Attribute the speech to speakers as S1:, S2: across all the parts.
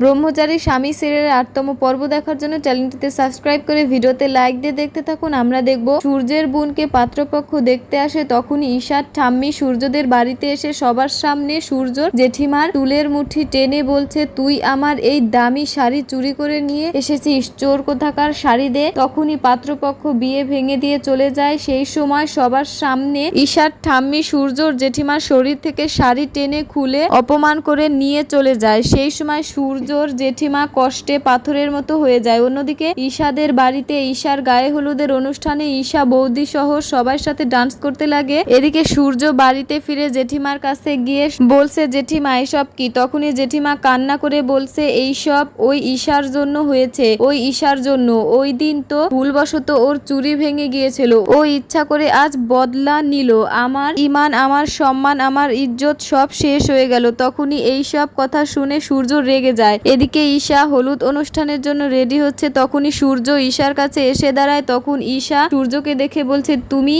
S1: ব্রহ্মচারী স্বামী সিরিয়ালের ৮তম পর্ব দেখার জন্য চ্যানেলটিতে সাবস্ক্রাইব করে ভিডিওতে লাইক দিয়ে দেখতে থাকুন। আমরা দেখব সূর্যের বোনকে পাত্রপক্ষ দেখতে আসে। তখনই ঈশার ঠাম্মি সূর্যদের বাড়িতে এসে সবার সামনে সূর্যর জেঠিমার চুলের মুঠি টেনে বলছে, তুই আমার এই দামি শাড়ি চুরি করে নিয়ে এসেছিস, চোর কোথাকার, শাড়ি দে। তখনই পাত্রপক্ষ বিয়ে ভেঙে দিয়ে চলে যায়। সেই সময় সবার সামনে ঈশার ঠাম্মি সূর্যর জেঠিমার শরীর থেকে শাড়ি টেনে খুলে অপমান করে নিয়ে চলে যায়। সেই সময় সূর্যর জেঠিমা কষ্টে পাথরের মতো হয়ে যায়। অন্যদিকে ঈশাদের বাড়িতে ঈশার গায়ে হলুদের অনুষ্ঠানে ঈশা বৌদি সহ সবার সাথে ডান্স করতে লাগে। এদিকে সূর্য বাড়িতে ফিরে জেঠিমার কাছে গিয়ে বলছে, জেঠিমা এসব কি? তখনই জেঠিমা কান্না করে বলছে, এইসব ওই ঈশার জন্য হয়েছে, ওই ঈশার জন্য। ওই দিন তো ভুলবশত ওর চুরি ভেঙে গিয়েছিল, ও ইচ্ছা করে আজ বদলা নিল। আমার ইমান, আমার সম্মান, আমার ইজ্জত সব শেষ হয়ে গেল। তখনই এইসব কথা শুনে সূর্য রেগে যায়। এদিকে ঈশা হলুদ অনুষ্ঠানের জন্য রেডি হচ্ছে। তখনই সূর্য ঈশার কাছে এসে দাঁড়ায়। তখন ঈশা সূর্যকে দেখে বলছে,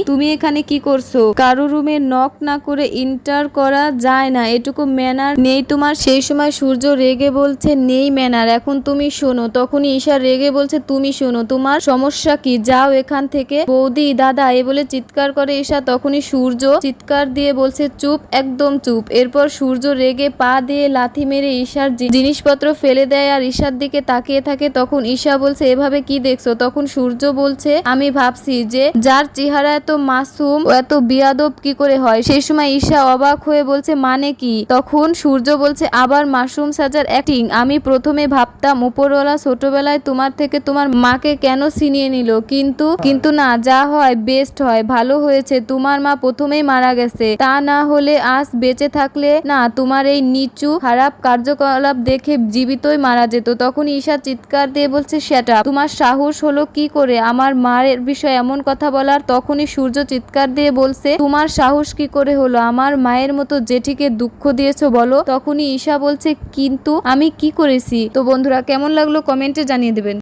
S1: তুমি এখানে কি করছো? কারো রুমে নক না করে ইন্টার করা যায় না, এটুকু ম্যানার নেই তোমার? সেই সময় সূর্য রেগে বলছে, নেই ম্যানার, এখন তুমি শোনো। তখনই ঈশা রেগে বলছে, তুমি শোনো, তোমার সমস্যা কি? যাও এখান থেকে। বৌদি, দাদা, এ বলে চিৎকার করে ঈশা। তখনই সূর্য চিৎকার দিয়ে বলছে, চুপ, একদম চুপ। এরপর সূর্য রেগে পা দিয়ে লাথি মেরে ঈশার জিনিসপত্র ফেলে দেয় আর ঈশার দিকে তাকিয়ে থাকে। তখন ঈশা বলছে, এভাবে কি দেখছো? তখন সূর্য বলছে, আমি ভাবছি যে যার চেহারা এত মাসুম ও এত বিয়াদব কি করে হয়? সেই সময় ঈশা অবাক হয়ে বলছে, মানে কি? তখন সূর্য বলছে, আবার মাশরুম সাজার অ্যাক্টিং? আমি প্রথমে ভাবতাম উপরওয়ালা ছোটবেলায় তোমার থেকে তোমার মাকে কেন ছিনিয়ে নিল, কিন্তু না, যা হয় বেস্ট হয়, ভালো হয়েছে তোমার মা প্রথমেই মারা গেছে। তা না হলে আজ বেঁচে থাকলে না তোমার এই নিচু খারাপ কার্যকলাপ দেখে জীবিতই মারা যেত। তখন ঈশা চিৎকার দিয়ে বলছে, সেটা তোমার সাহস হলো কি করে আমার মায়ের বিষয়ে এমন কথা বলার? তখনই সূর্য চিৎকার দিয়ে বলছে, তোমার সাহস কি করে হলো আমার মায়ের মতো জেঠিকে দুঃখ দিয়েছো বলো? তখনই ঈশা বলছে, কিন্তু আমি কি করেছি? তো বন্ধুরা, কেমন লাগলো কমেন্টে জানিয়ে দেবেন।